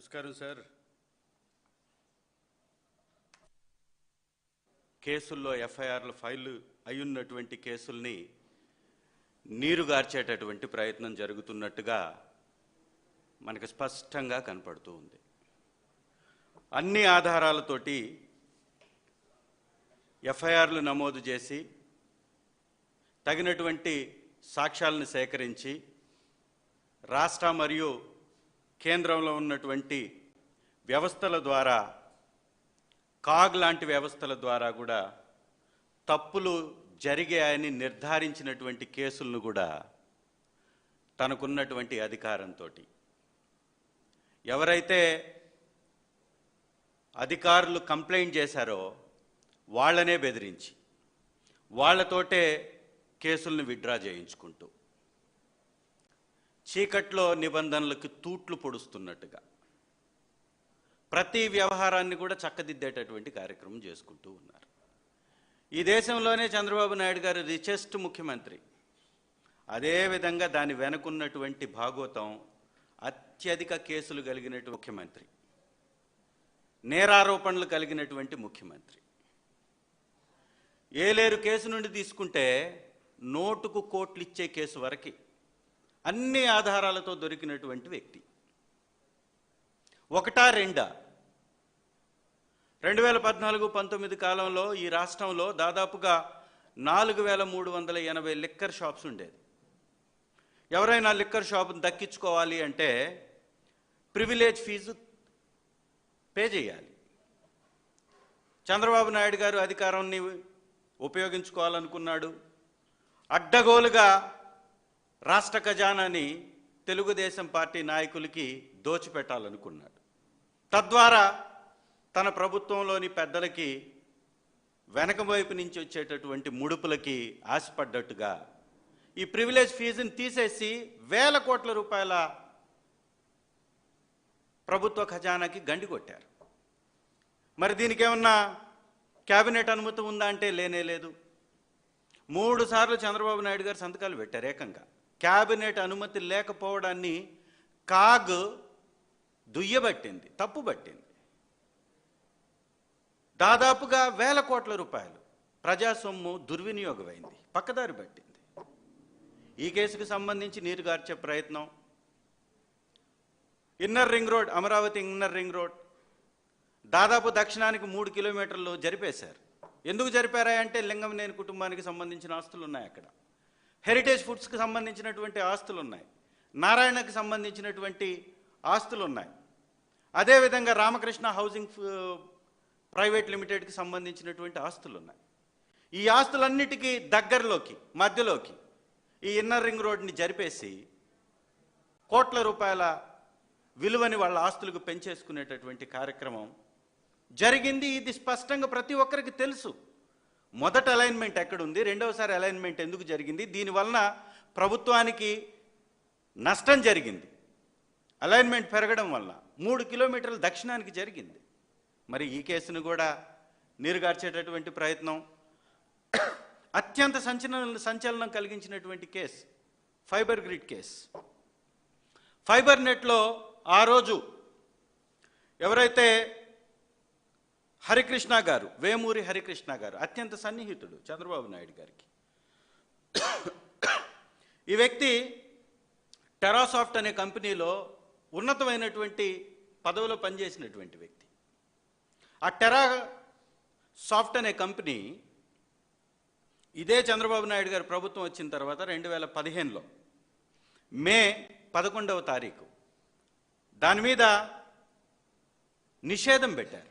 నమస్కారం సార్. కేసుల్లో ఎఫ్ఐఆర్లు ఫైల్ అయ్యున్నటువంటి కేసుల్ని నీరుగార్చేటటువంటి ప్రయత్నం జరుగుతున్నట్టుగా మనకు స్పష్టంగా కనపడుతూ ఉంది. అన్ని ఆధారాలతోటి ఎఫ్ఐఆర్లు నమోదు చేసి తగినటువంటి సాక్ష్యాలను సేకరించి రాష్ట్ర మరియు కేంద్రంలో ఉన్నటువంటి వ్యవస్థల ద్వారా, కాగ్ లాంటి వ్యవస్థల ద్వారా కూడా తప్పులు జరిగాయని నిర్ధారించినటువంటి కేసులను కూడా తనకున్నటువంటి అధికారంతో ఎవరైతే అధికారులు కంప్లైంట్ చేశారో వాళ్ళనే బెదిరించి వాళ్ళతోటే కేసులను విత్డ్రా చేయించుకుంటూ చీకట్లో నిబంధనలకు తూట్లు పొడుస్తున్నట్టుగా ప్రతి వ్యవహారాన్ని కూడా చక్కదిద్దేటటువంటి కార్యక్రమం చేసుకుంటూ ఉన్నారు. ఈ దేశంలోనే చంద్రబాబు నాయుడు గారు రిచెస్ట్ ముఖ్యమంత్రి. అదేవిధంగా దాని వెనుకున్నటువంటి భాగోతం అత్యధిక కేసులు కలిగినటువంటి ముఖ్యమంత్రి, నేరారోపణలు కలిగినటువంటి ముఖ్యమంత్రి. ఏలేరు కేసు నుండి తీసుకుంటే నోటుకు కోట్లు ఇచ్చే కేసు వరకు అన్ని ఆధారాలతో దొరికినటువంటి వ్యక్తి. ఒకటా రెండా 2014-19 కాలంలో ఈ రాష్ట్రంలో దాదాపుగా 4380 లిక్కర్ షాప్స్ ఉండేది. ఎవరైనా లిక్కర్ షాప్ను దక్కించుకోవాలి అంటే ప్రివిలేజ్ ఫీజు పే చేయాలి. చంద్రబాబు నాయుడు గారు అధికారాన్ని ఉపయోగించుకోవాలనుకున్నాడు. అడ్డగోలుగా రాష్ట్ర ఖజానాని తెలుగుదేశం పార్టీ నాయకులకి దోచిపెట్టాలనుకున్నాడు. తద్వారా తన ప్రభుత్వంలోని పెద్దలకి వెనక వైపు నుంచి వచ్చేటటువంటి ముడుపులకి ఆశపడ్డట్టుగా ఈ ప్రివిలేజ్ ఫీజుని తీసేసి వేల కోట్ల రూపాయల ప్రభుత్వ ఖజానాకి గండి కొట్టారు. మరి దీనికి ఏమన్నా క్యాబినెట్ అనుమతి ఉందా అంటే లేనే లేదు. 3 సార్లు చంద్రబాబు నాయుడు గారు సంతకాలు పెట్టారు ఏకంగా. క్యాబినెట్ అనుమతి లేకపోవడాన్ని కాగ్ దుయ్యబట్టింది, తప్పుబట్టింది. దాదాపుగా వేల కోట్ల రూపాయలు ప్రజాసొమ్ము దుర్వినియోగమైంది, పక్కదారి పట్టింది. ఈ కేసుకు సంబంధించి నీరుగార్చే ప్రయత్నం. Inner ring road, Amaravati inner ring road దాదాపు దక్షిణానికి 3 కిలోమీటర్లు జరిపేశారు. ఎందుకు జరిపారా అంటే లింగంనేని కుటుంబానికి సంబంధించిన ఆస్తులు ఉన్నాయి అక్కడ. హెరిటేజ్ ఫుడ్స్కి సంబంధించినటువంటి ఆస్తులు ఉన్నాయి. నారాయణకి సంబంధించినటువంటి ఆస్తులు ఉన్నాయి. అదేవిధంగా రామకృష్ణ హౌసింగ్ ప్రైవేట్ లిమిటెడ్కి సంబంధించినటువంటి ఆస్తులు ఉన్నాయి. ఈ ఆస్తులన్నిటికీ దగ్గరలోకి, మధ్యలోకి ఈ ఇన్నర్ రింగ్ రోడ్ని జరిపేసి కోట్ల రూపాయల విలువని వాళ్ళ ఆస్తులకు పెంచేసుకునేటటువంటి కార్యక్రమం జరిగింది. ఇది స్పష్టంగా ప్రతి ఒక్కరికి తెలుసు. మొదటి అలైన్మెంట్ ఎక్కడుంది, రెండవసారి అలైన్మెంట్ ఎందుకు జరిగింది, దీనివలన ప్రభుత్వానికి నష్టం జరిగింది. అలైన్మెంట్ పెరగడం వల్ల 3 కిలోమీటర్ల దక్షిణానికి జరిగింది. మరి ఈ కేసును కూడా నీరుగార్చేటటువంటి ప్రయత్నం. అత్యంత సంచలనం కలిగించినటువంటి case fibre grid case. Fibre నెట్లో ఆ రోజు ఎవరైతే హరికృష్ణ గారు, వేమూరి హరికృష్ణ గారు అత్యంత సన్నిహితుడు చంద్రబాబు నాయుడు గారికి. ఈ వ్యక్తి టెరాసాఫ్ట్ అనే కంపెనీలో ఉన్నతమైనటువంటి పదవిలో పనిచేసినటువంటి వ్యక్తి. ఆ టెరాసాఫ్ట్ అనే కంపెనీ ఇదే చంద్రబాబు నాయుడు గారు ప్రభుత్వం వచ్చిన తర్వాత 2015లో మే 11వ తారీఖు దాని మీద నిషేధం పెట్టారు,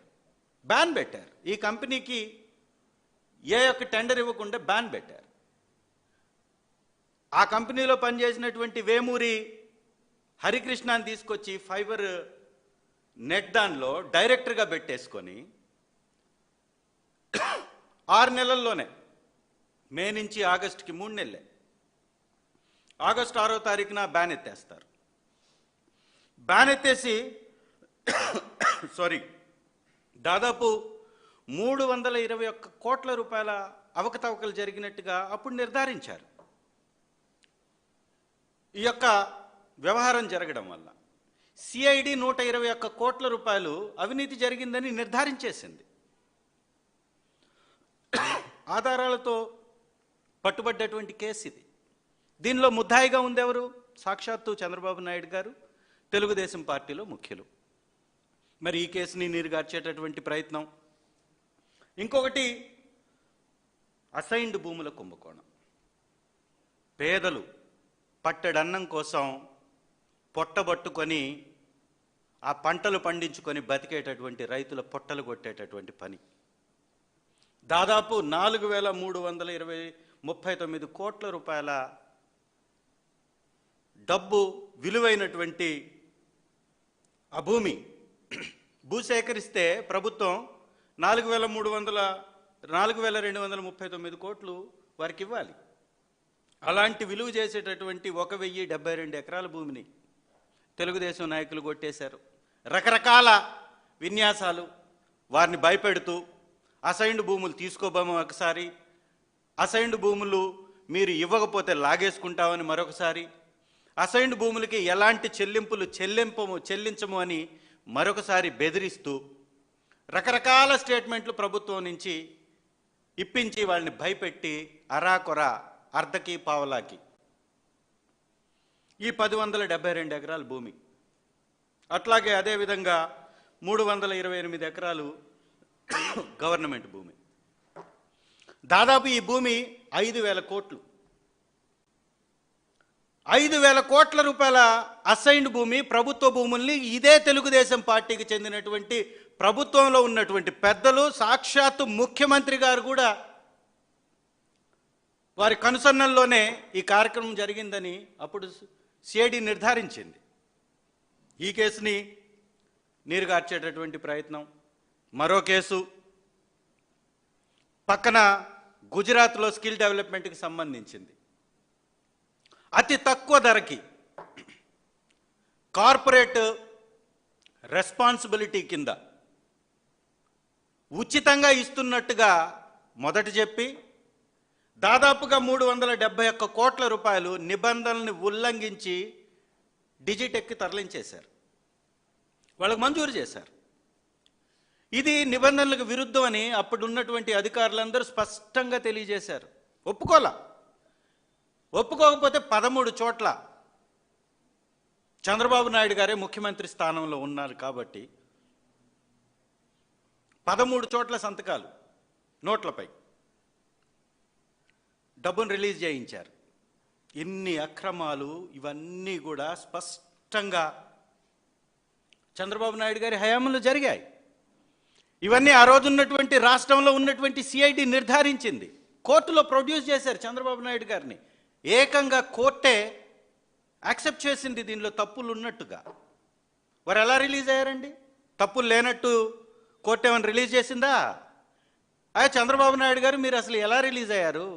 బ్యాన్ పెట్టారు. ఈ కంపెనీకి ఏ ఒక్క టెండర్ ఇవ్వకుండా బ్యాన్ పెట్టారు. ఆ కంపెనీలో పనిచేసినటువంటి వేమూరి హరికృష్ణని తీసుకొచ్చి ఫైబర్ నెట్ దానిలో డైరెక్టర్గా పెట్టేసుకొని 6 నెలల్లోనే, మే నుంచి ఆగస్టుకి 3 నెలలే, ఆగస్టు 6వ తారీఖున బ్యాన్ ఎత్తేస్తారు. బ్యాన్ ఎత్తేసి దాదాపు 321 కోట్ల రూపాయల అవకతవకలు జరిగినట్టుగా అప్పుడు నిర్ధారించారు. ఈ యొక్క వ్యవహారం జరగడం వల్ల సిఐడి 121 కోట్ల రూపాయలు అవినీతి జరిగిందని నిర్ధారించేసింది. ఆధారాలతో పట్టుబడ్డటువంటి కేసు ఇది. దీనిలో ముద్దాయిగా ఉందెవరు? సాక్షాత్తు చంద్రబాబు నాయుడు గారు, తెలుగుదేశం పార్టీలో ముఖ్యులు. మరి ఈ కేసుని నీరుగార్చేటటువంటి ప్రయత్నం. ఇంకొకటి అసైన్డ్ భూముల కుంభకోణం. పేదలు పట్టెడన్నం కోసం పొట్టబట్టుకొని ఆ పంటలు పండించుకొని బతికేటటువంటి రైతుల పొట్టలు కొట్టేటటువంటి పని. దాదాపు 4,339 కోట్ల రూపాయల డబ్బు విలువైనటువంటి ఆ భూసేకరిస్తే ప్రభుత్వం 4,239 కోట్లు వారికి ఇవ్వాలి. అలాంటి విలువ చేసేటటువంటి 1,072 ఎకరాల భూమిని తెలుగుదేశం నాయకులు కొట్టేశారు. రకరకాల విన్యాసాలు, వారిని భయపెడుతూ అసైన్డ్ భూములు తీసుకోబోము ఒకసారి, అసైన్డ్ భూములు మీరు ఇవ్వకపోతే లాగేసుకుంటామని మరొకసారి, అసైన్డ్ భూములకి ఎలాంటి చెల్లించము అని మరొకసారి బెదిరిస్తూ రకరకాల స్టేట్మెంట్లు ప్రభుత్వం నుంచి ఇప్పించి వాళ్ళని భయపెట్టి అరాకొర అర్ధకి పావలాకి ఈ 1,072 ఎకరాల భూమి, అట్లాగే అదేవిధంగా 328 ఎకరాలు గవర్నమెంట్ భూమి. దాదాపు ఈ భూమి 5,000 కోట్లు, 5,000 కోట్ల రూపాయల అసైన్డ్ భూమి, ప్రభుత్వ భూముల్ని ఇదే తెలుగుదేశం పార్టీకి చెందినటువంటి ప్రభుత్వంలో ఉన్నటువంటి పెద్దలు, సాక్షాత్తు ముఖ్యమంత్రి గారు కూడా వారి కనుసన్నల్లోనే ఈ కార్యక్రమం జరిగిందని అప్పుడు సిఐడి నిర్ధారించింది. ఈ కేసుని నీరుగార్చేటటువంటి ప్రయత్నం. మరో కేసు పక్కన గుజరాత్లో స్కిల్ డెవలప్మెంట్కి సంబంధించింది. అతి తక్కువ ధరకి కార్పొరేట్ రెస్పాన్సిబిలిటీ కింద ఉచితంగా ఇస్తున్నట్టుగా మొదట చెప్పి దాదాపుగా 371 కోట్ల రూపాయలు నిబంధనల్ని ఉల్లంఘించి డిజిటెక్కి తరలించేశారు. వాళ్ళకు మంజూరు చేశారు. ఇది నిబంధనలకు విరుద్ధం అని అప్పుడు ఉన్నటువంటి అధికారులందరూ స్పష్టంగా తెలియజేశారు. ఒప్పుకోకపోతే 13 చోట్ల చంద్రబాబు నాయుడు గారే ముఖ్యమంత్రి స్థానంలో ఉన్నారు కాబట్టి 13 చోట్ల సంతకాలు నోట్లపై డబ్బును రిలీజ్ చేయించారు. ఇన్ని అక్రమాలు ఇవన్నీ కూడా స్పష్టంగా చంద్రబాబు నాయుడు గారి హయాంలో జరిగాయి. ఇవన్నీ ఆ రోజు ఉన్నటువంటి రాష్ట్రంలో ఉన్నటువంటి సిఐడి నిర్ధారించింది. కోర్టులో ప్రొడ్యూస్ చేశారు చంద్రబాబు నాయుడు గారిని. ఏకంగా కోర్టే యాక్సెప్ట్ చేసింది దీనిలో తప్పులు ఉన్నట్టుగా. వారు ఎలా రిలీజ్ అయ్యారండి? తప్పులు లేనట్టు కోర్టు ఏమైనా రిలీజ్ చేసిందా? చంద్రబాబు నాయుడు గారు మీరు అసలు ఎలా రిలీజ్ అయ్యారు?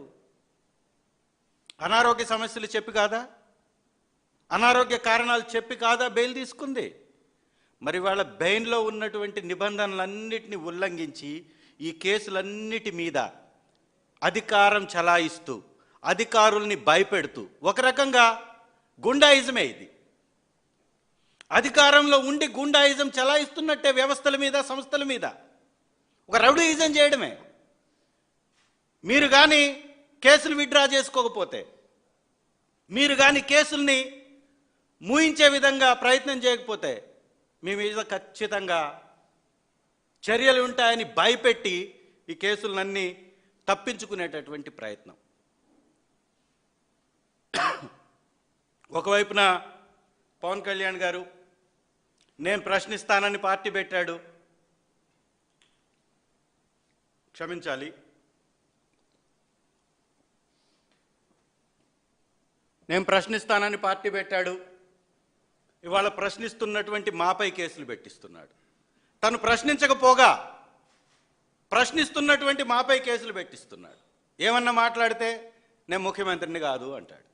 అనారోగ్య సమస్యలు చెప్పి కాదా, అనారోగ్య కారణాలు చెప్పి కాదా బెయిల్ తీసుకుంది? మరి వాళ్ళ బెయిల్లో ఉన్నటువంటి నిబంధనలన్నిటిని ఉల్లంఘించి ఈ కేసులన్నిటి మీద అధికారం చలాయిస్తూ అధికారుల్ని భయపెడుతూ ఒక రకంగా గుండాయిజమే ఇది. అధికారంలో ఉండి గుండాయిజం చలాయిస్తున్నట్టే వ్యవస్థల మీద, సంస్థల మీద ఒక రౌడీయిజం చేయడమే. మీరు కానీ కేసులు విత్డ్రా చేసుకోకపోతే, మీరు కానీ కేసుల్ని మూయించే విధంగా ప్రయత్నం చేయకపోతే మీ మీద ఖచ్చితంగా చర్యలు ఉంటాయని భయపెట్టి ఈ కేసులన్నీ తప్పించుకునేటటువంటి ప్రయత్నం. ఒకవైపున పవన్ కళ్యాణ్ గారు నేను ప్రశ్నిస్తానని పార్టీ పెట్టాడు. క్షమించాలి, నేను ప్రశ్నిస్తానని పార్టీ పెట్టాడు. ఇవాళ ప్రశ్నిస్తున్నటువంటి మాపై కేసులు పెట్టిస్తున్నాడు. తను ప్రశ్నించకపోగా ప్రశ్నిస్తున్నటువంటి మాపై కేసులు పెట్టిస్తున్నాడు. ఏమన్నా మాట్లాడితే నేను ముఖ్యమంత్రిని కాదు అంటాడు.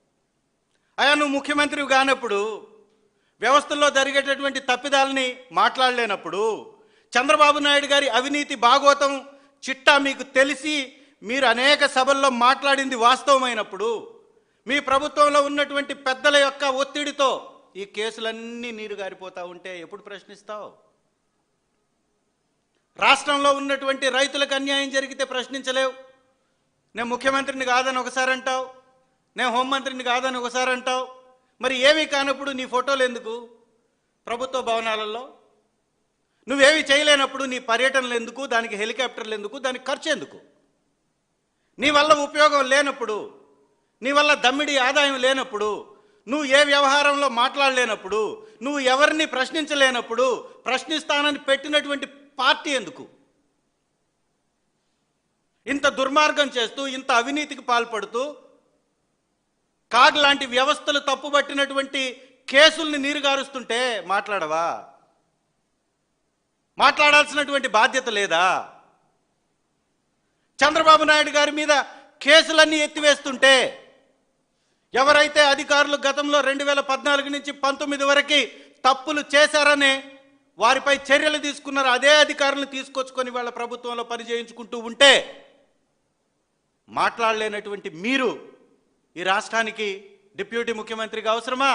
నువ్వు ముఖ్యమంత్రి కానప్పుడు, వ్యవస్థల్లో జరిగేటటువంటి తప్పిదాలని మాట్లాడలేనప్పుడు, చంద్రబాబు నాయుడు గారి అవినీతి భాగోతం చిట్టా మీకు తెలిసి మీరు అనేక సభల్లో మాట్లాడింది వాస్తవమైనప్పుడు, మీ ప్రభుత్వంలో ఉన్నటువంటి పెద్దల యొక్క ఒత్తిడితో ఈ కేసులన్నీ నీరు గారిపోతా ఉంటే ఎప్పుడు ప్రశ్నిస్తావు? రాష్ట్రంలో ఉన్నటువంటి రైతులకు అన్యాయం జరిగితే ప్రశ్నించలేవు. నేను ముఖ్యమంత్రిని కాదని ఒకసారి అంటావు, నేను హోంమంత్రిని కాదని ఒకసారి అంటావు. మరి ఏమీ కానప్పుడు నీ ఫోటోలు ఎందుకు ప్రభుత్వ భవనాలలో? నువ్వేమీ చేయలేనప్పుడు నీ పర్యటనలు ఎందుకు? దానికి హెలికాప్టర్లు ఎందుకు? దానికి ఖర్చు ఎందుకు? నీ వల్ల ఉపయోగం లేనప్పుడు, నీ వల్ల దమ్మిడి ఆదాయం లేనప్పుడు, నువ్వు ఏ వ్యవహారంలో మాట్లాడలేనప్పుడు, నువ్వు ఎవరిని ప్రశ్నించలేనప్పుడు ప్రశ్నిస్తానని పెట్టినటువంటి పార్టీ ఎందుకు? ఇంత దుర్మార్గం చేస్తూ, ఇంత అవినీతికి పాల్పడుతూ, కాగ్ లాంటి వ్యవస్థలు తప్పుబట్టినటువంటి కేసుల్ని నీరుగారుస్తుంటే మాట్లాడవా? మాట్లాడాల్సినటువంటి బాధ్యత లేదా? చంద్రబాబు నాయుడు గారి మీద కేసులన్నీ ఎత్తివేస్తుంటే, ఎవరైతే అధికారులు గతంలో 2014 నుంచి 19 వరకు తప్పులు చేశారనే వారిపై చర్యలు తీసుకున్నారు, అదే అధికారులను తీసుకొచ్చుకొని వాళ్ళ ప్రభుత్వంలో పనిచేయించుకుంటూ ఉంటే మాట్లాడలేనటువంటి మీరు ఈ రాష్ట్రానికి డిప్యూటీ ముఖ్యమంత్రిగా అవసరమా?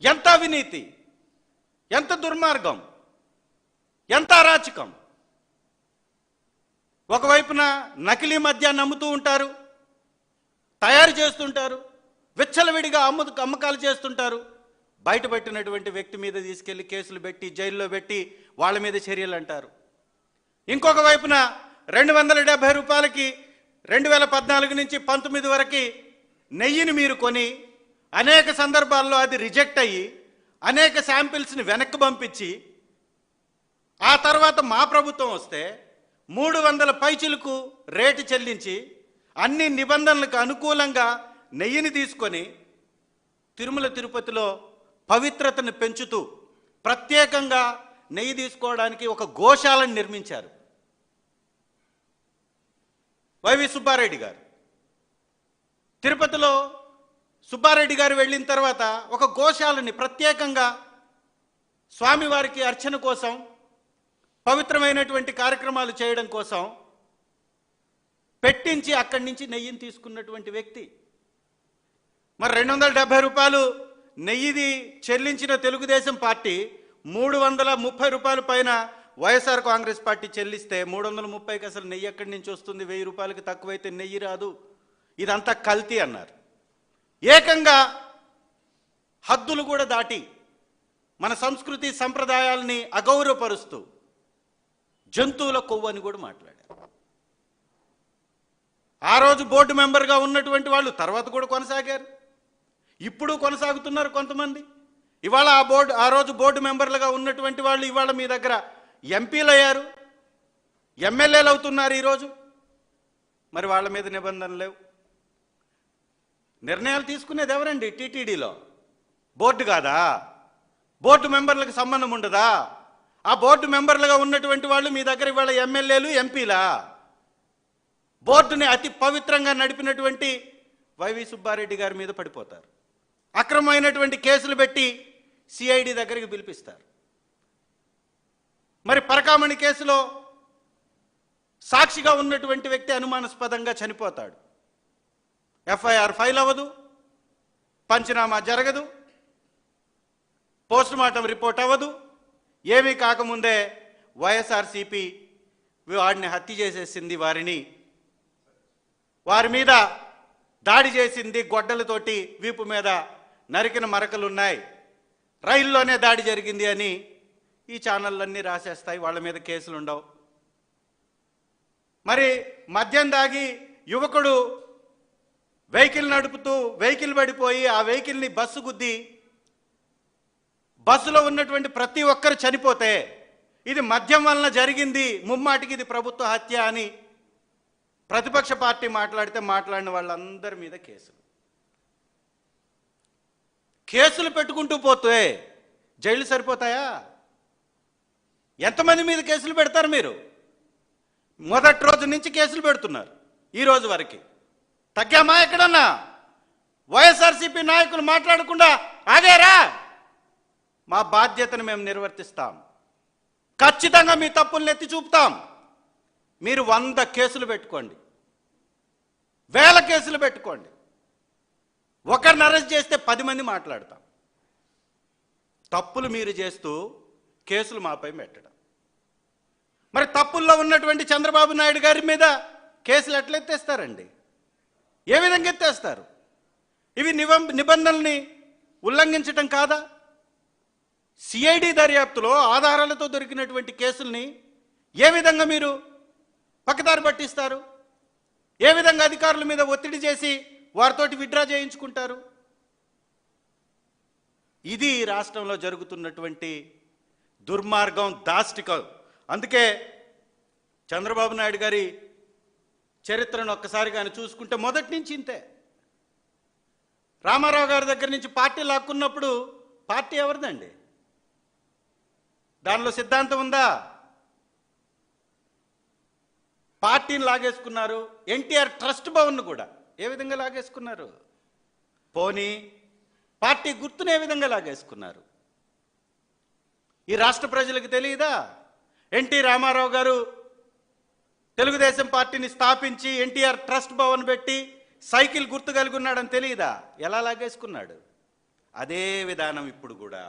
ఎంత అవినీతి, ఎంత దుర్మార్గం, ఎంత అరాచకం! ఒకవైపున నకిలీ మద్యాన్ని అమ్ముతూ ఉంటారు, తయారు చేస్తుంటారు, విచ్చలవిడిగా అమ్మకాలు చేస్తుంటారు. బయటపెట్టినటువంటి వ్యక్తి మీద తీసుకెళ్లి కేసులు పెట్టి జైల్లో పెట్టి వాళ్ళ మీద చర్యలు అంటారు. ఇంకొక వైపున 270 రూపాయలకి 2014 నుంచి 19 వరకు నెయ్యిని మీరు కొని అనేక సందర్భాల్లో అది రిజెక్ట్ అయ్యి అనేక శాంపిల్స్ని వెనక్కి పంపించి ఆ తర్వాత మా ప్రభుత్వం వస్తే 300 పైచిలకు రేటు చెల్లించి అన్ని నిబంధనలకు అనుకూలంగా నెయ్యిని తీసుకొని తిరుమల తిరుపతిలో పవిత్రతను పెంచుతూ ప్రత్యేకంగా నెయ్యి తీసుకోవడానికి ఒక గోశాలను నిర్మించారు వైవి సుబ్బారెడ్డి గారు. తిరుపతిలో సుబ్బారెడ్డి గారు వెళ్ళిన తర్వాత ఒక గోశాలని ప్రత్యేకంగా స్వామివారికి అర్చన కోసం, పవిత్రమైనటువంటి కార్యక్రమాలు చేయడం కోసం పెట్టించి అక్కడి నుంచి నెయ్యిని తీసుకున్నటువంటి వ్యక్తి. మరి 270 రూపాయలు నెయ్యిది చెల్లించిన తెలుగుదేశం పార్టీ 330 రూపాయల పైన వైఎస్ఆర్ కాంగ్రెస్ పార్టీ చెల్లిస్తే 330కి అసలు నెయ్యి ఎక్కడి నుంచి వస్తుంది? 1000 రూపాయలకి తక్కువైతే నెయ్యి రాదు, ఇదంతా కల్తీ అన్నారు. ఏకంగా హద్దులు కూడా దాటి మన సంస్కృతి సంప్రదాయాల్ని అగౌరవపరుస్తూ జంతువుల కొవ్వు అని కూడా మాట్లాడారు. ఆ రోజు బోర్డు మెంబర్గా ఉన్నటువంటి వాళ్ళు తర్వాత కూడా కొనసాగారు, ఇప్పుడు కొనసాగుతున్నారు కొంతమంది. ఇవాళ ఆ రోజు బోర్డు మెంబర్లుగా ఉన్నటువంటి వాళ్ళు ఇవాళ మీ దగ్గర ఎంపీలు అయ్యారు, ఎమ్మెల్యేలు అవుతున్నారు ఈరోజు. మరి వాళ్ళ మీద నిబంధనలు లేవు. నిర్ణయాలు తీసుకునేది ఎవరండి? టీటీడీలో బోర్డు కాదా? బోర్డు మెంబర్లకు సంబంధం ఉండదా? ఆ బోర్డు మెంబర్లుగా ఉన్నటువంటి వాళ్ళు మీ దగ్గర ఇవాళ ఎమ్మెల్యేలు, ఎంపీలా? బోర్డుని అతి పవిత్రంగా నడిపినటువంటి వైవి సుబ్బారెడ్డి గారి మీద పడిపోతారు. అక్రమమైనటువంటి కేసులు పెట్టి సిఐడి దగ్గరికి పిలిపిస్తారు. మరి పరకామణి కేసులో సాక్షిగా ఉన్నటువంటి వ్యక్తి అనుమానాస్పదంగా చనిపోతాడు. ఎఫ్ఐఆర్ ఫైల్ అవ్వదు, పంచనామా జరగదు, పోస్టుమార్టం రిపోర్ట్ అవ్వదు. ఏమీ కాకముందే వైఎస్ఆర్సీపీ వాడిని హత్య చేసేసింది, వారి మీద దాడి చేసింది, గొడ్డలతోటి వీపు మీద నరికిన మరకలున్నాయి, రైల్లోనే దాడి జరిగింది అని ఈ ఛానళ్ళన్నీ రాసేస్తాయి. వాళ్ళ మీద కేసులు ఉండవు. మరి మద్యం దాగి యువకుడు వెహికల్ నడుపుతూ వెహికల్ పడిపోయి ఆ వెహికల్ని బస్సు గుద్ది బస్సులో ఉన్నటువంటి ప్రతి ఒక్కరు చనిపోతే ఇది మద్యం వలన జరిగింది, ముమ్మాటికి ఇది ప్రభుత్వ హత్య అని ప్రతిపక్ష పార్టీ మాట్లాడిన వాళ్ళందరి మీద కేసులు పెట్టుకుంటూ పోతే జైలు సరిపోతాయా? ఎంతమంది మీద కేసులు పెడతారు మీరు? మొదటి రోజు నుంచి కేసులు పెడుతున్నారు, ఈ రోజు వరకు తగ్గామా? ఎక్కడన్నా వైఎస్ఆర్సీపీ నాయకులు మాట్లాడకుండా ఆగారా? మా బాధ్యతను మేము నిర్వర్తిస్తాం, ఖచ్చితంగా మీ తప్పుల్ని ఎత్తి చూపుతాం. మీరు 100 కేసులు పెట్టుకోండి, 1000 కేసులు పెట్టుకోండి, ఒకరిని అరెస్ట్ చేస్తే 10 మంది మాట్లాడతాం. తప్పులు మీరు చేస్తూ కేసులు మాపై పెట్టడం. మరి తప్పుల్లో ఉన్నటువంటి చంద్రబాబు నాయుడు గారి మీద కేసులు ఎట్లా ఎత్తేస్తారండి? ఏ విధంగా ఎత్తేస్తారు? ఇవి నిబంధనల్ని ఉల్లంఘించటం కాదా? సిఐడి దర్యాప్తులో ఆధారాలతో దొరికినటువంటి కేసుల్ని ఏ విధంగా మీరు పక్కదారి పట్టిస్తారు? ఏ విధంగా అధికారుల మీద ఒత్తిడి చేసి వారితోటి విత్డ్రా చేయించుకుంటారు? ఇది రాష్ట్రంలో జరుగుతున్నటువంటి దుర్మార్గం, దాష్టికం. అందుకే చంద్రబాబు నాయుడు గారి చరిత్రను ఒక్కసారి కానీ చూసుకుంటే మొదటి నుంచి ఇంతే. రామారావు గారి దగ్గర నుంచి పార్టీ లాక్కున్నప్పుడు పార్టీ ఎవరిదండి? దానిలో సిద్ధాంతం ఉందా? పార్టీని లాగేసుకున్నారు. ఎన్టీఆర్ ట్రస్ట్ భవన్ను కూడా ఏ విధంగా లాగేసుకున్నారు? పోనీ పార్టీ గుర్తును ఏ విధంగా లాగేసుకున్నారు? ఈ రాష్ట్ర ప్రజలకు తెలియదా? ఎన్టీ రామారావు గారు తెలుగుదేశం పార్టీని స్థాపించి ఎన్టీఆర్ ట్రస్ట్ భవన్ పెట్టి సైకిల్ గుర్తు కలిగి ఉన్నాడని తెలియదా? ఎలా లాగేసుకున్నాడు? అదే విధానం ఇప్పుడు కూడా,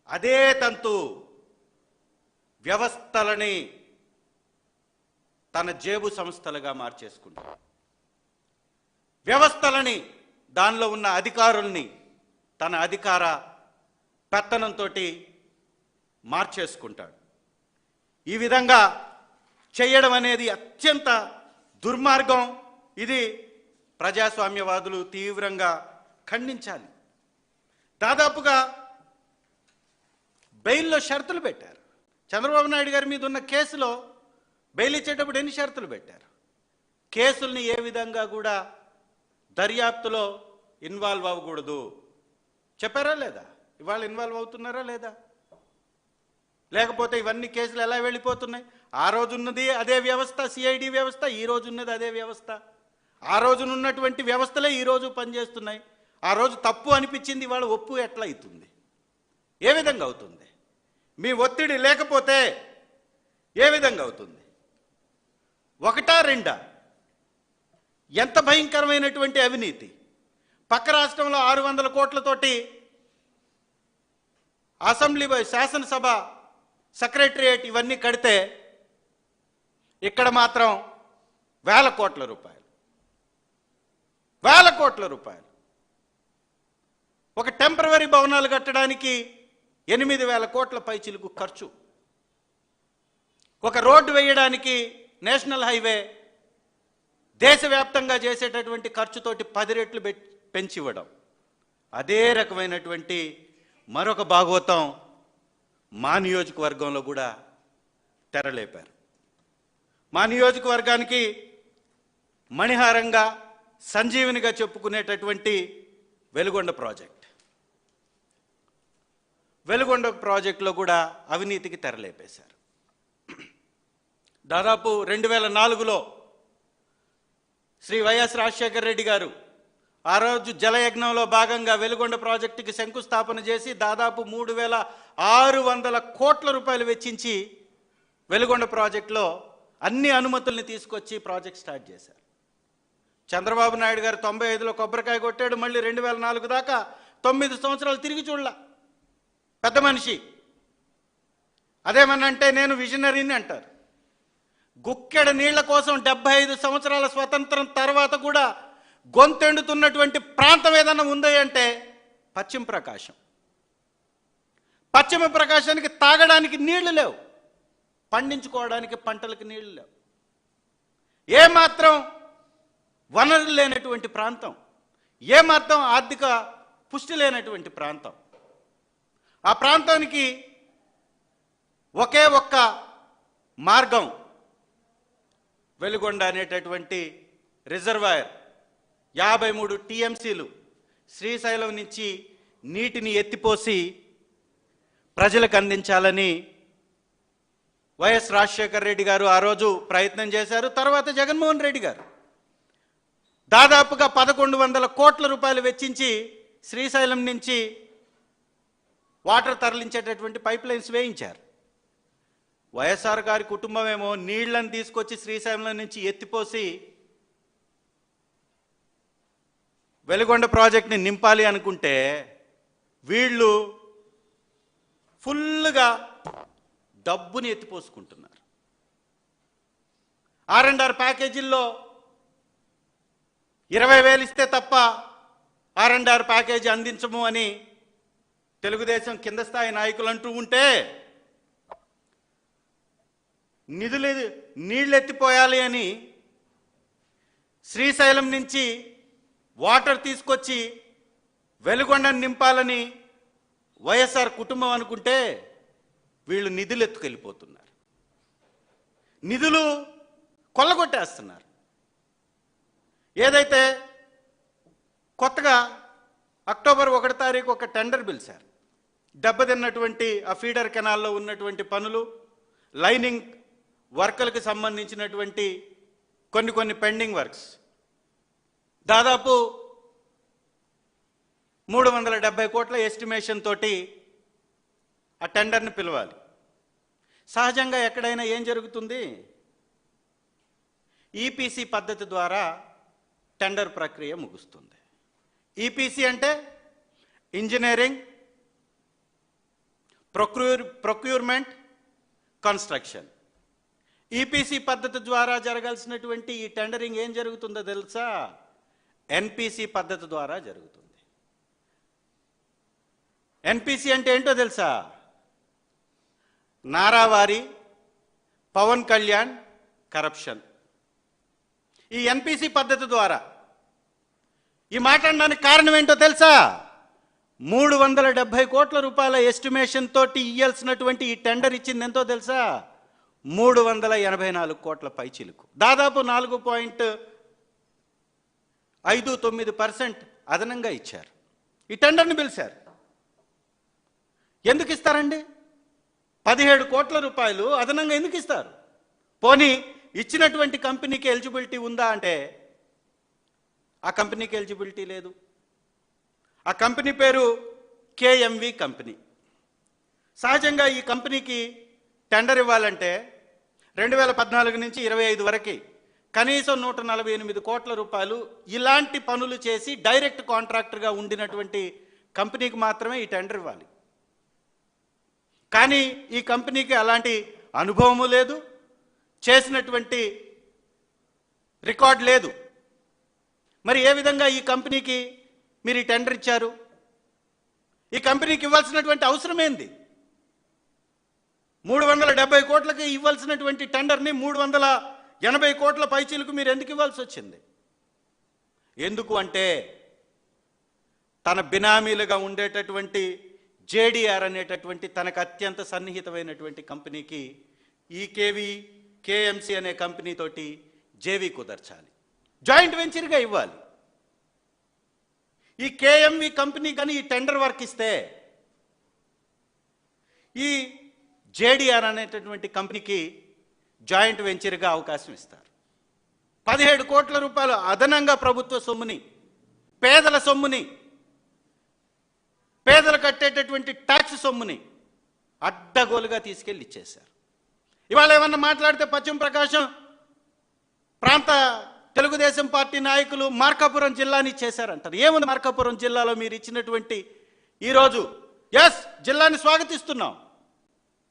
అదే తంతు. వ్యవస్థలని తన జేబు సంస్థలుగా మార్చేసుకుంటాడు. వ్యవస్థలని, దానిలో ఉన్న అధికారుల్ని తన అధికార పెత్తనంతో మార్చేసుకుంటాడు. ఈ విధంగా చేయడం అనేది అత్యంత దుర్మార్గం. ఇది ప్రజాస్వామ్యవాదులు తీవ్రంగా ఖండించాలి. దాదాపుగా బెయిల్లో షరతులు పెట్టారు. చంద్రబాబు నాయుడు గారి మీద ఉన్న కేసులో బెయిల్ ఇచ్చేటప్పుడు ఎన్ని షరతులు పెట్టారు? కేసుల్ని ఏ విధంగా కూడా దర్యాప్తులో ఇన్వాల్వ్ అవ్వకూడదు చెప్పారా లేదా? ఇవాళ ఇన్వాల్వ్ అవుతున్నారా లేదా? లేకపోతే ఇవన్నీ కేసులు ఎలా వెళ్ళిపోతున్నాయి? ఆ రోజు ఉన్నది అదే వ్యవస్థ, సిఐడి వ్యవస్థ. ఈ రోజు ఉన్నది అదే వ్యవస్థ. ఆ రోజునున్నటువంటి వ్యవస్థలే ఈరోజు పనిచేస్తున్నాయి. ఆ రోజు తప్పు అనిపించింది, ఇవాళ ఒప్పు ఎట్లా అవుతుంది? ఏ విధంగా అవుతుంది? మీ ఒత్తిడి లేకపోతే ఏ విధంగా అవుతుంది? ఒకటా రెండా? ఎంత భయంకరమైనటువంటి అవినీతి! పక్క రాష్ట్రంలో 600 కోట్లతోటి అసెంబ్లీ, శాసనసభ, సెక్రటరియేట్ ఇవన్నీ కడితే ఇక్కడ మాత్రం వేల కోట్ల రూపాయలు. ఒక టెంపరవరీ భవనాలు కట్టడానికి 8,000 కోట్ల పైచిలుకు ఖర్చు. ఒక రోడ్డు వేయడానికి నేషనల్ హైవే దేశవ్యాప్తంగా చేసేటటువంటి ఖర్చుతోటి 10 రెట్లు పెంచివ్వడం. అదే రకమైనటువంటి మరొక భాగవతం మా నియోజకవర్గంలో కూడా తెరలేపారు. మా నియోజకవర్గానికి మణిహారంగా, సంజీవినిగా చెప్పుకునేటటువంటి వెలుగొండ ప్రాజెక్టులో కూడా అవినీతికి తెరలేపేశారు. దాదాపు 2004లో శ్రీ వైఎస్ రాజశేఖర రెడ్డి గారు ఆ రోజు జలయజ్ఞంలో భాగంగా వెలుగొండ ప్రాజెక్టుకి శంకుస్థాపన చేసి దాదాపు 3,600 కోట్ల రూపాయలు వెచ్చించి వెలుగొండ ప్రాజెక్టులో అన్ని అనుమతుల్ని తీసుకొచ్చి ప్రాజెక్ట్ స్టార్ట్ చేశారు. చంద్రబాబు నాయుడు గారు 95లో కొబ్బరికాయ కొట్టాడు. మళ్ళీ 2004 దాకా 9 సంవత్సరాలు తిరిగి చూడలా. పెద్ద మనిషి. అదేమనంటే నేను విజనరీని అంటారు. గుక్కెడ నీళ్ల కోసం 75 సంవత్సరాల స్వతంత్రం తర్వాత కూడా గొంతెండుతున్నటువంటి ప్రాంతం ఏదన్నా ఉంది అంటే పశ్చిమ ప్రకాశం. పశ్చిమ ప్రకాశానికి తాగడానికి నీళ్లు లేవు, పండించుకోవడానికి పంటలకు నీళ్లు లేవు. ఏమాత్రం వనరులు లేనటువంటి ప్రాంతం, ఏమాత్రం ఆర్థిక పుష్టి లేనటువంటి ప్రాంతం. ఆ ప్రాంతానికి ఒకే ఒక్క మార్గం వెలుగొండ అనేటటువంటి రిజర్వాయర్. 53 టీఎంసీలు శ్రీశైలం నుంచి నీటిని ఎత్తిపోసి ప్రజలకు అందించాలని వైఎస్ రాజశేఖర రెడ్డి గారు ఆ రోజు ప్రయత్నం చేశారు. తర్వాత జగన్మోహన్ రెడ్డి గారు దాదాపుగా 1,100 కోట్ల రూపాయలు వెచ్చించి శ్రీశైలం నుంచి వాటర్ తరలించేటటువంటి పైప్ లైన్స్ వేయించారు. వైఎస్ఆర్ గారి కుటుంబం ఏమో నీళ్లను తీసుకొచ్చి శ్రీశైలం నుంచి ఎత్తిపోసి వెలుగొండ ప్రాజెక్ట్ని నింపాలి అనుకుంటే వీళ్ళు ఫుల్గా డబ్బుని ఎత్తిపోసుకుంటున్నారు. R&R ప్యాకేజీల్లో 20,000 ఇస్తే తప్ప R&R ప్యాకేజీ అందించము అని తెలుగుదేశం కింద స్థాయి నాయకులు అంటూ ఉంటే, నీళ్ళు ఎత్తిపోయాలి అని శ్రీశైలం నుంచి వాటర్ తీసుకొచ్చి వెలుగొండను నింపాలని వైఎస్ఆర్ కుటుంబం అనుకుంటే వీళ్ళు నిధులు ఎత్తుకెళ్ళిపోతున్నారు, నిధులు కొల్లగొట్టేస్తున్నారు. ఏదైతే కొత్తగా అక్టోబర్ 1 తారీఖు ఒక టెండర్ పిలిచారు, దెబ్బతిన్నటువంటి ఆ ఫీడర్ కెనాల్లో ఉన్నటువంటి పనులు, లైనింగ్ వర్కులకు సంబంధించినటువంటి కొన్ని పెండింగ్ వర్క్స్ దాదాపు 370 కోట్ల ఎస్టిమేషన్ తోటి ఆ టెండర్ని పిలవాలి. సహజంగా ఎక్కడైనా ఏం జరుగుతుంది, ఈపీసీ పద్ధతి ద్వారా టెండర్ ప్రక్రియ ముగుస్తుంది. ఈపీసీ అంటే ఇంజనీరింగ్, ప్రొక్యూర్మెంట్, కన్స్ట్రక్షన్. ఈపీసీ పద్ధతి ద్వారా జరగాల్సినటువంటి ఈ టెండరింగ్ ఏం జరుగుతుందో తెలుసా? ఎన్పిసి పద్ధతి ద్వారా జరుగుతుంది. ఎన్పిసి అంటే ఏంటో తెలుసా? నారావారి, పవన్ కళ్యాణ్ కరప్షన్. ఈ ఎన్పిసి పద్ధతి ద్వారా ఈ మాట్లాడడానికి కారణం ఏంటో తెలుసా? 370 కోట్ల రూపాయల ఎస్టిమేషన్ తోటి ఇయ్యాల్సినటువంటి ఈ టెండర్ ఇచ్చింది ఎంతో తెలుసా? 384 కోట్ల పైచిలుకు, దాదాపు 4.59% అదనంగా ఇచ్చారు. ఈ టెండర్ని పిలిచారు. ఎందుకు ఇస్తారండి? 17 కోట్ల రూపాయలు అదనంగా ఎందుకు ఇస్తారు? పోనీ ఇచ్చినటువంటి కంపెనీకి ఎలిజిబిలిటీ ఉందా అంటే ఆ కంపెనీకి ఎలిజిబిలిటీ లేదు. ఆ కంపెనీ పేరు కేఎంవి కంపెనీ. సహజంగా ఈ కంపెనీకి టెండర్ ఇవ్వాలంటే 2014 నుంచి 25 వరకు కనీసం 148 కోట్ల రూపాయలు ఇలాంటి పనులు చేసి డైరెక్ట్ కాంట్రాక్టర్గా ఉండినటువంటి కంపెనీకి మాత్రమే ఈ టెండర్ ఇవ్వాలి. కానీ ఈ కంపెనీకి అలాంటి అనుభవము లేదు, చేసినటువంటి రికార్డ్ లేదు. మరి ఏ విధంగా ఈ కంపెనీకి మీరు ఈ టెండర్ ఇచ్చారు? ఈ కంపెనీకి ఇవ్వాల్సినటువంటి అవసరం ఏంది? 370 కోట్లకి ఇవ్వాల్సినటువంటి టెండర్ని 380 కోట్ల పైచీలకు మీరు ఎందుకు ఇవ్వాల్సి వచ్చింది? ఎందుకు అంటే తన బినామీలుగా ఉండేటటువంటి జేడీఆర్ అనేటటువంటి తనకు అత్యంత సన్నిహితమైనటువంటి కంపెనీకి ఈ కేఎంసి అనే కంపెనీతోటి జేవీ కుదర్చాలి, జాయింట్ వెంచర్గా ఇవ్వాలి. ఈ కేఎంవి కంపెనీ కానీ ఈ టెండర్ వర్క్ ఇస్తే ఈ జేడీఆర్ అనేటటువంటి కంపెనీకి జాయింట్ వెంచర్గా అవకాశం ఇస్తారు. 17 కోట్ల రూపాయలు అదనంగా ప్రభుత్వ సొమ్ముని, పేదల సొమ్ముని, పేదలు కట్టేటటువంటి ట్యాక్స్ సొమ్ముని అడ్డగోలుగా తీసుకెళ్ళి ఇచ్చేశారు. ఇవాళ ఏమన్నా మాట్లాడితే పశ్చిమ ప్రకాశం ప్రాంత తెలుగుదేశం పార్టీ నాయకులు మార్కాపురం జిల్లాని ఇచ్చేశారంటారు. ఏముంది మార్కాపురం జిల్లాలో మీరు ఇచ్చినటువంటి ఈరోజు? ఎస్, జిల్లాని స్వాగతిస్తున్నాం.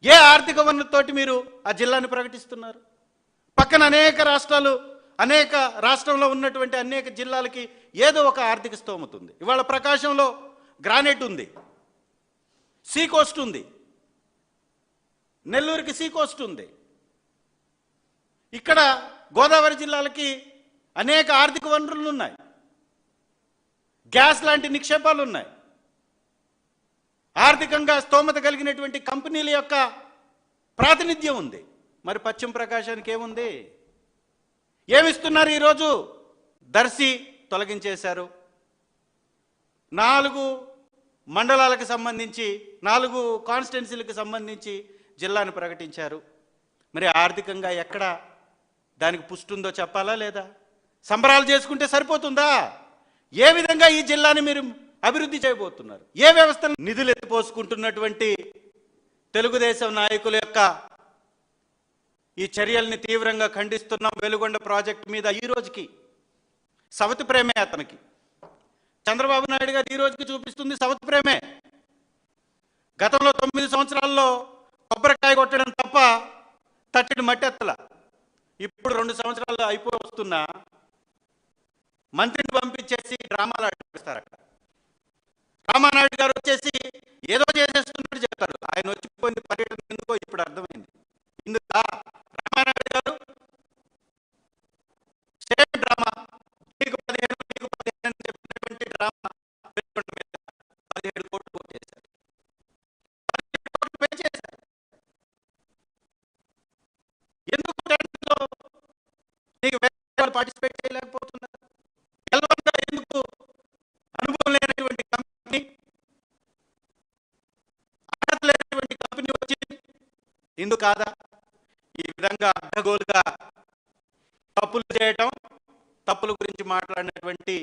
ఏ ఆర్థిక వనరుతోటి మీరు ఆ జిల్లాని ప్రకటిస్తున్నారు? పక్కన అనేక రాష్ట్రంలో ఉన్నటువంటి అనేక జిల్లాలకి ఏదో ఒక ఆర్థిక స్తోమత ఉంది. ఇవాళ ప్రకాశంలో గ్రానైట్ ఉంది, సీ కోస్ట్ ఉంది, నెల్లూరుకి సీ కోస్ట్ ఉంది. ఇక్కడ గోదావరి జిల్లాలకి అనేక ఆర్థిక వనరులు ఉన్నాయి, గ్యాస్ లాంటి నిక్షేపాలు ఉన్నాయి, ఆర్థికంగా స్తోమత కలిగినటువంటి కంపెనీల యొక్క ప్రాతినిధ్యం ఉంది. మరి పశ్చిమ ప్రకాశానికి ఏముంది? ఏమిస్తున్నారు? ఈరోజు దర్శి తొలగించేశారు. 4 మండలాలకు సంబంధించి 4 కాన్స్టిట్యున్సీలకు సంబంధించి జిల్లాను ప్రకటించారు. మరి ఆర్థికంగా ఎక్కడ దానికి పుష్టి ఉందో చెప్పాలా లేదా? సంబరాలు చేసుకుంటే సరిపోతుందా? ఏ విధంగా ఈ జిల్లాని మీరు అభివృద్ధి చేయబోతున్నారు? ఏ వ్యవస్థను నిధులు ఎత్తిపోసుకుంటున్నటువంటి తెలుగుదేశం నాయకుల యొక్క ఈ చర్యల్ని తీవ్రంగా ఖండిస్తున్నాం. వెలుగొండ ప్రాజెక్టు మీద ఈ రోజుకి సవతి ప్రేమే అతనికి, చంద్రబాబు నాయుడు గారు ఈ రోజుకి చూపిస్తుంది సవతి ప్రేమే. గతంలో 9 సంవత్సరాల్లో కొబ్బరికాయ కొట్టడం తప్ప తట్టడి మట్టెత్తల. ఇప్పుడు 2 సంవత్సరాలు అయిపోయి వస్తున్నా మంత్రిని పంపించేసి డ్రామాలు ఆడిపిస్తారు. అక్కడ రామానాయుడు గారు వచ్చేసి ఏదో చేసేస్తున్నట్టు చెప్తారు. ఆయన వచ్చిపోయింది పర్యటన ఎందుకో ఇప్పుడు అర్థమైంది. ఇందుక రామానాయుడు గారు సేమ్ డ్రామా, నీకు 15 అని చెప్పినటువంటి డ్రామా 17 కోట్లు కొట్టేశారు, 17 కోట్లు పే చేశారు. ఎందుకు టెండర్లో నీకు వేరే పార్టిసిపేట్ చేయలేకపోతున్నారు? ఎల్వన్గా ఎందుకు అనుభవం లేనటువంటి కంపెనీ, అర్హత లేనటువంటి కంపెనీ వచ్చింది? ఇందుకు కాదా? ఈ విధంగా అడ్డగోలుగా తప్పులు చేయటం, తప్పుల గురించి మాట్లాడినటువంటి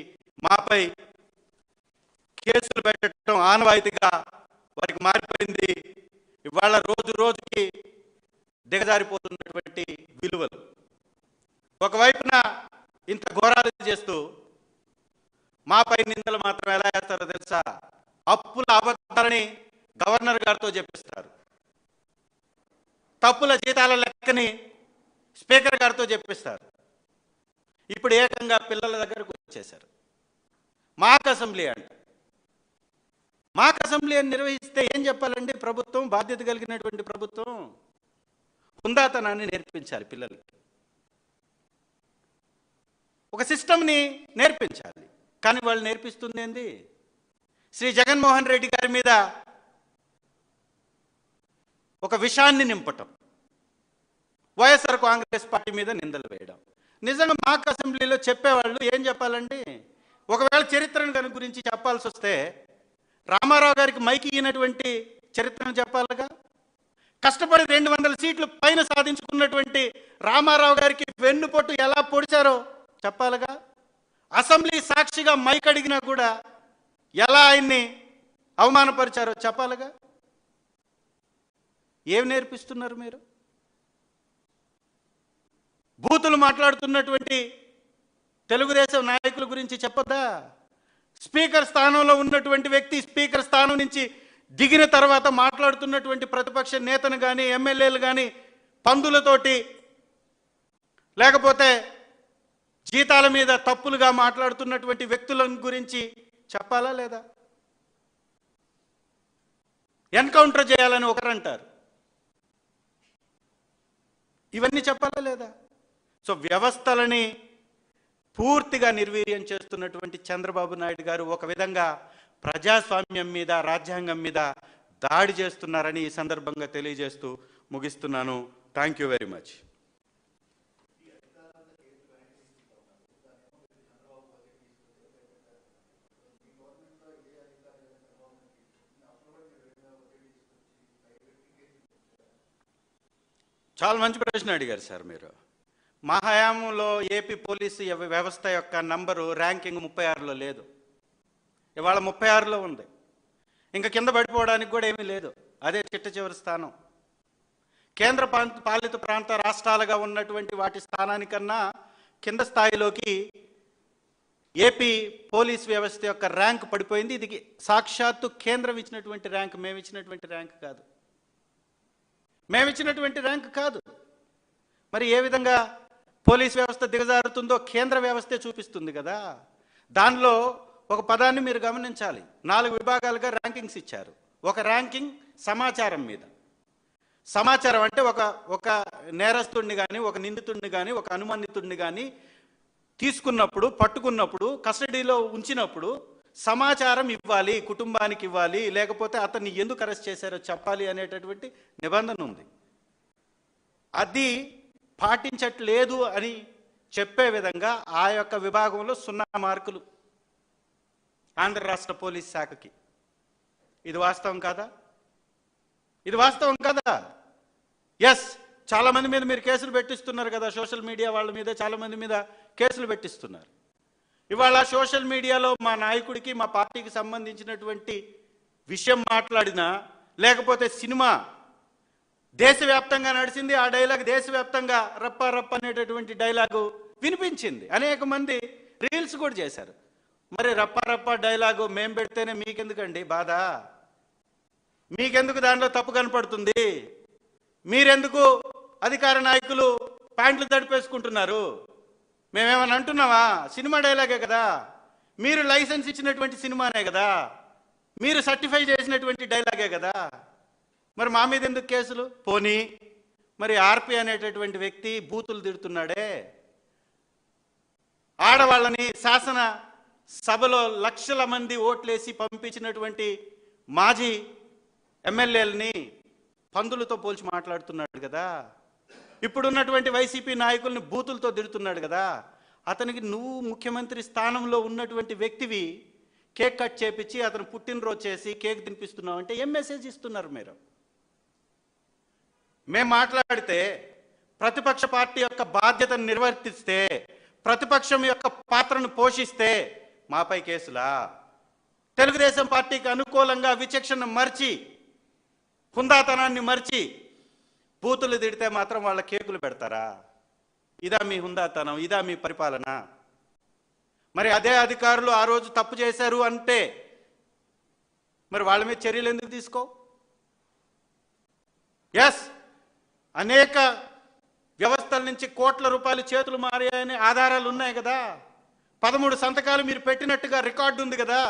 మాపై కేసులు పెట్టడం ఆనవాయితీగా వారికి మారిపోయింది. ఇవాళ రోజు రోజుకి దిగజారిపోతున్నటువంటి విలువలు. ఒకవైపున ఇంత ఘోరాలు చేస్తూ మాపై నిందలు మాత్రం ఎలా వేస్తారో తెలుసా? అప్పుల అబద్ధాలని గవర్నర్ గారితో చెప్పిస్తారు, తప్పుల జీతాల లెక్కని స్పీకర్ గారితో చెప్పిస్తారు. ఇప్పుడు ఏకంగా పిల్లల దగ్గరకు వచ్చేశారు. మాక్ అసెంబ్లీ అంట. మాక్ అసెంబ్లీ అని నిర్వహిస్తే ఏం చెప్పాలండి? ప్రభుత్వం, బాధ్యత కలిగినటువంటి ప్రభుత్వం హుందాతనాన్ని నేర్పించాలి పిల్లలకి, ఒక సిస్టమ్ని నేర్పించాలి. కానీ వాళ్ళు నేర్పిస్తుంది ఏంది? శ్రీ జగన్మోహన్ రెడ్డి గారి మీద ఒక విషాన్ని నింపటం, వైఎస్ఆర్ కాంగ్రెస్ పార్టీ మీద నిందలు వేయడం. నిజంగా మాక్ అసెంబ్లీలో చెప్పేవాళ్ళు ఏం చెప్పాలండి? ఒకవేళ చరిత్రను గురించి చెప్పాల్సి వస్తే రామారావు గారికి మైకి ఇచ్చినటువంటి చరిత్రను చెప్పాలిగా. కష్టపడి 200 సీట్లు పైన సాధించుకున్నటువంటి రామారావు గారికి వెన్నుపొట్టు ఎలా పొడిచారో చెప్పాలిగా. అసెంబ్లీ సాక్షిగా మైక్ అడిగినా కూడా ఎలా ఆయన్ని అవమానపరిచారో చెప్పాలిగా. ఏం నేర్పిస్తున్నారు మీరు? బూతులు మాట్లాడుతున్నటువంటి తెలుగుదేశం నాయకుల గురించి చెప్పొద్దా? స్పీకర్ స్థానంలో ఉన్నటువంటి వ్యక్తి స్పీకర్ స్థానం నుంచి దిగిన తర్వాత మాట్లాడుతున్నటువంటి ప్రతిపక్ష నేతను కానీ, ఎమ్మెల్యేలు కానీ పందులతోటి లేకపోతే జీతాల మీద తప్పులుగా మాట్లాడుతున్నటువంటి వ్యక్తుల గురించి చెప్పాలా లేదా? ఎన్కౌంటర్ చేయాలని ఒకరంటారు, ఇవన్నీ చెప్పాలా లేదా? సో వ్యవస్థలని పూర్తిగా నిర్వీర్యం చేస్తున్నటువంటి చంద్రబాబు నాయుడు గారు ఒక విధంగా ప్రజాస్వామ్యం మీద, రాజ్యాంగం మీద దాడి చేస్తున్నారని ఈ సందర్భంగా తెలియజేస్తూ ముగిస్తున్నాను. Thank you very much. చాలా మంచి ప్రశ్న అడిగారు సార్ మీరు. మా హయాంలో ఏపీ పోలీసు వ్యవస్థ యొక్క నంబరు ర్యాంకింగ్ 36లో లేదు, ఇవాళ 36లో ఉంది. ఇంకా కింద పడిపోవడానికి కూడా ఏమీ లేదు, అదే చిట్ట చివరి స్థానం. కేంద్ర పాలిత ప్రాంత రాష్ట్రాలుగా ఉన్నటువంటి వాటి స్థానానికన్నా కింద స్థాయిలోకి ఏపీ పోలీస్ వ్యవస్థ యొక్క ర్యాంక్ పడిపోయింది. ఇది సాక్షాత్తు కేంద్రం ఇచ్చినటువంటి ర్యాంక్, మేము ఇచ్చినటువంటి ర్యాంక్ కాదు, మేమిచ్చినటువంటి ర్యాంక్ కాదు. మరి ఏ విధంగా పోలీస్ వ్యవస్థ దిగజారుతుందో కేంద్ర వ్యవస్థే చూపిస్తుంది కదా. దానిలో ఒక పదాన్ని మీరు గమనించాలి. 4 విభాగాలుగా ర్యాంకింగ్స్ ఇచ్చారు. ఒక ర్యాంకింగ్ సమాచారం మీద. సమాచారం అంటే ఒక నేరస్తుడిని కానీ, ఒక నిందితుడిని కానీ, ఒక అనుమానితుడిని కానీ తీసుకున్నప్పుడు, పట్టుకున్నప్పుడు, కస్టడీలో ఉంచినప్పుడు సమాచారం ఇవ్వాలి, కుటుంబానికి ఇవ్వాలి, లేకపోతే అతన్ని ఎందుకు అరెస్ట్ చేశారో చెప్పాలి అనేటటువంటి నిబంధన ఉంది. అది పాటించట్లేదు అని చెప్పే విధంగా ఆ యొక్క విభాగంలో 0 మార్కులు ఆంధ్ర రాష్ట్ర పోలీస్ శాఖకి. ఇది వాస్తవం కాదా? ఇది వాస్తవం కదా? ఎస్, చాలామంది మీద మీరు కేసులు పెట్టిస్తున్నారు కదా, సోషల్ మీడియా వాళ్ళ మీద చాలామంది మీద కేసులు పెట్టిస్తున్నారు. ఇవాళ సోషల్ మీడియాలో మా నాయకుడికి, మా పార్టీకి సంబంధించినటువంటి విషయం మాట్లాడినా, లేకపోతే సినిమా దేశవ్యాప్తంగా నడిచింది, ఆ డైలాగ్ దేశవ్యాప్తంగా రప్ప రప్ప అనేటటువంటి డైలాగు వినిపించింది. అనేక మంది రీల్స్ కూడా చేశారు. మరి రప్ప రప్ప డైలాగు మేం పెడితేనే మీకెందుకండి బాధ? మీకెందుకు దాంట్లో తప్పు కనపడుతుంది? మీరెందుకు అధికార నాయకులు ప్యాంట్లు తడిపేసుకుంటున్నారు? మేమేమని అంటున్నావా? సినిమా డైలాగే కదా, మీరు లైసెన్స్ ఇచ్చినటువంటి సినిమానే కదా, మీరు సర్టిఫై చేసినటువంటి డైలాగే కదా, మరి మా మీద ఎందుకు కేసులు? పోనీ మరి ఆర్పి అనేటటువంటి వ్యక్తి బూతులు తిడుతున్నాడే, ఆడవాళ్ళని శాసన సభలో లక్షల మంది ఓట్లేసి పంపించినటువంటి మాజీ ఎమ్మెల్యేలని పందులతో పోల్చి మాట్లాడుతున్నాడు కదా, ఇప్పుడున్నటువంటి వైసీపీ నాయకుల్ని బూతులతో తిడుతున్నాడు కదా, అతనికి నువ్వు ముఖ్యమంత్రి స్థానంలో ఉన్నటువంటి వ్యక్తివి కేక్ కట్ చేపించి అతను పుట్టినరోజు చేసి కేక్ తినిపిస్తున్నావు అంటే ఏం మెసేజ్ ఇస్తున్నారు మీరు? మేము మాట్లాడితే ప్రతిపక్ష పార్టీ యొక్క బాధ్యతను నిర్వర్తిస్తే, ప్రతిపక్షం యొక్క పాత్రను పోషిస్తే మాపై కేసులా? తెలుగుదేశం పార్టీకి అనుకూలంగా విచక్షణ మర్చి, హుందాతనాన్ని మర్చి బూతులు తిడితే మాత్రం వాళ్ళ కేకులు పెడతారా? ఇదా మీ హుందాతనం? ఇదా మీ పరిపాలన? మరి అదే అధికారులు ఆ రోజు తప్పు చేశారు అంటే మరి వాళ్ళ మీద చర్యలు ఎందుకు తీసుకో? ఎస్, అనేక వ్యవస్థల నుంచి కోట్ల రూపాయలు చేతులు మారాయని ఆధారాలు ఉన్నాయి కదా, 13 సంతకాలు మీరు పెట్టినట్టుగా రికార్డు ఉంది కదా,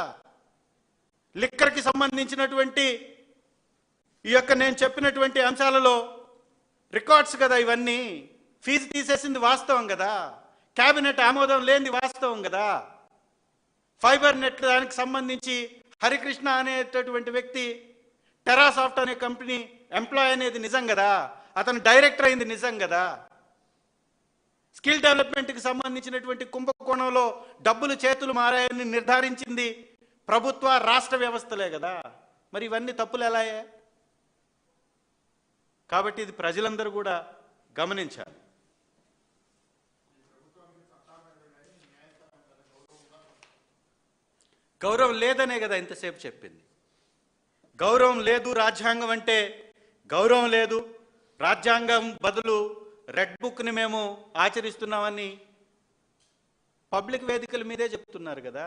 లిక్కర్కి సంబంధించినటువంటి ఈ యొక్క నేను చెప్పినటువంటి అంశాలలో రికార్డ్స్ కదా ఇవన్నీ. ఫీజు తీసేసింది వాస్తవం కదా, క్యాబినెట్ ఆమోదం లేనిది వాస్తవం కదా, ఫైబర్ నెట్ దానికి సంబంధించి హరికృష్ణ అనేటటువంటి వ్యక్తి టెరాసాఫ్ట్ అనే కంపెనీ ఎంప్లాయ్ అనేది నిజం కదా, అతను డైరెక్టర్ అయింది నిజం కదా, స్కిల్ డెవలప్మెంట్కి సంబంధించినటువంటి కుంభకోణంలో డబ్బులు చేతులు మారాయని నిర్ధారించింది ప్రభుత్వ రాష్ట్ర వ్యవస్థలే కదా, మరి ఇవన్నీ తప్పులు ఎలాయే? కాబట్టి ఇది ప్రజలందరూ కూడా గమనించాలి. గౌరవం లేదనే కదా ఇంతసేపు చెప్పింది. గౌరవం లేదు, రాజ్యాంగం అంటే గౌరవం లేదు, రాజ్యాంగం బదులు రెడ్ బుక్ని మేము ఆచరిస్తున్నామని పబ్లిక్ వేదికల మీదే చెప్తున్నారు కదా.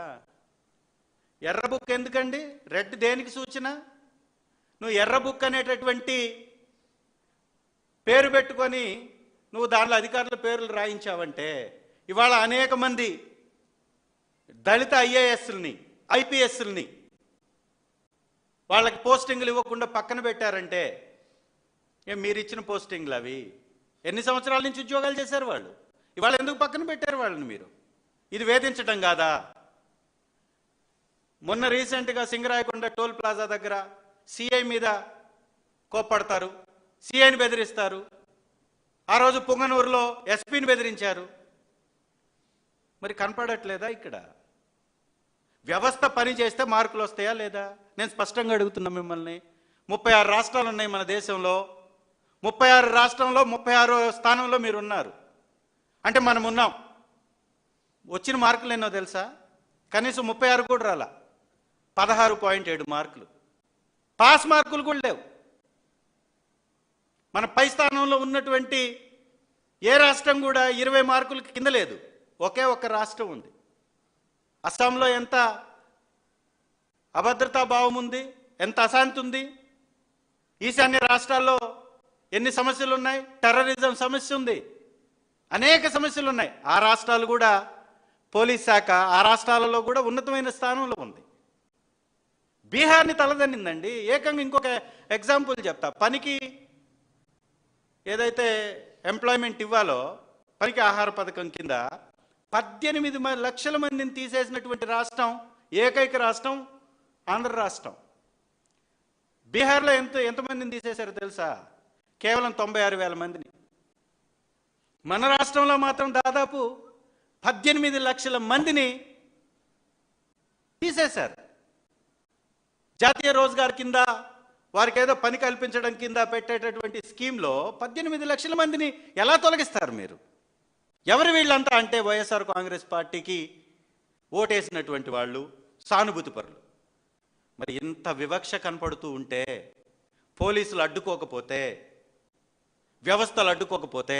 ఎర్ర బుక్ ఎందుకండి? రెడ్ దేనికి సూచన? నువ్వు ఎర్ర బుక్ అనేటటువంటి పేరు పెట్టుకొని నువ్వు దాంట్లో అధికారుల పేర్లు రాయించావంటే ఇవాళ అనేక మంది దళిత ఐఏఎస్ని ఐపీఎస్ని వాళ్ళకి పోస్టింగ్లు ఇవ్వకుండా పక్కన పెట్టారంటే మీరు ఇచ్చిన పోస్టింగ్లు అవి ఎన్ని సంవత్సరాల నుంచి ఉద్యోగాలు చేశారు వాళ్ళు? ఇవాళ ఎందుకు పక్కన పెట్టారు వాళ్ళని మీరు? ఇది వేధించడం కాదా? మొన్న రీసెంట్గా సింగరాయకొండ టోల్ ప్లాజా దగ్గర సిఐ మీద కోప్పడతారు, సిఐని బెదిరిస్తారు. ఆ రోజు పుంగనూరులో ఎస్పీని బెదిరించారు. మరి కనపడట్లేదా ఇక్కడ? వ్యవస్థ పని చేస్తే మార్కులు వస్తాయా లేదా? నేను స్పష్టంగా అడుగుతున్నా మిమ్మల్ని. 36 రాష్ట్రాలు ఉన్నాయి మన దేశంలో. 36 రాష్ట్రంలో 36వ స్థానంలో మీరు ఉన్నారు అంటే మనం ఉన్నాం. వచ్చిన మార్కులు ఎన్నో తెలుసా? కనీసం 36 కూడా రాలా, 16.7 మార్కులు. పాస్ మార్కులు కూడా లేవు. మన పై స్థానంలో ఉన్నటువంటి ఏ రాష్ట్రం కూడా 20 మార్కులకి కింద లేదు. ఒకే ఒక్క రాష్ట్రం ఉంది. అస్సాంలో ఎంత అభద్రతా భావం ఉంది, ఎంత అశాంతి ఉంది. ఈశాన్య రాష్ట్రాల్లో ఎన్ని సమస్యలు ఉన్నాయి? టెర్రరిజం సమస్య ఉంది, అనేక సమస్యలు ఉన్నాయి. ఆ రాష్ట్రాలు కూడా పోలీస్ శాఖ ఆ రాష్ట్రాలలో కూడా ఉన్నతమైన స్థానంలో ఉంది. బీహార్ని తలదన్నిందండి. ఏకంగా ఇంకొక ఎగ్జాంపుల్ చెప్తా. పనికి ఏదైతే ఎంప్లాయ్మెంట్ ఇవ్వాలో పనికి ఆహార పథకం కింద 18 లక్షల మందిని తీసేసినటువంటి రాష్ట్రం ఏకైక రాష్ట్రం ఆంధ్ర రాష్ట్రం. బీహార్లో ఎంతమందిని తీసేశారో తెలుసా? కేవలం 96,000 మందిని. మన రాష్ట్రంలో మాత్రం దాదాపు 18 లక్షల మందిని తీసేశారు. జాతీయ రోజ్గార్ కింద వారికి ఏదో పని కల్పించడం కింద పెట్టేటటువంటి స్కీమ్లో 18 లక్షల మందిని ఎలా తొలగిస్తారు మీరు? ఎవరు వీళ్ళంతా అంటే వైఎస్ఆర్ కాంగ్రెస్ పార్టీకి ఓటేసినటువంటి వాళ్ళు, సానుభూతి పరులు. మరి ఇంత వివక్ష కనపడుతూ ఉంటే, పోలీసులు అడ్డుకోకపోతే, వ్యవస్థలు అడ్డుకోకపోతే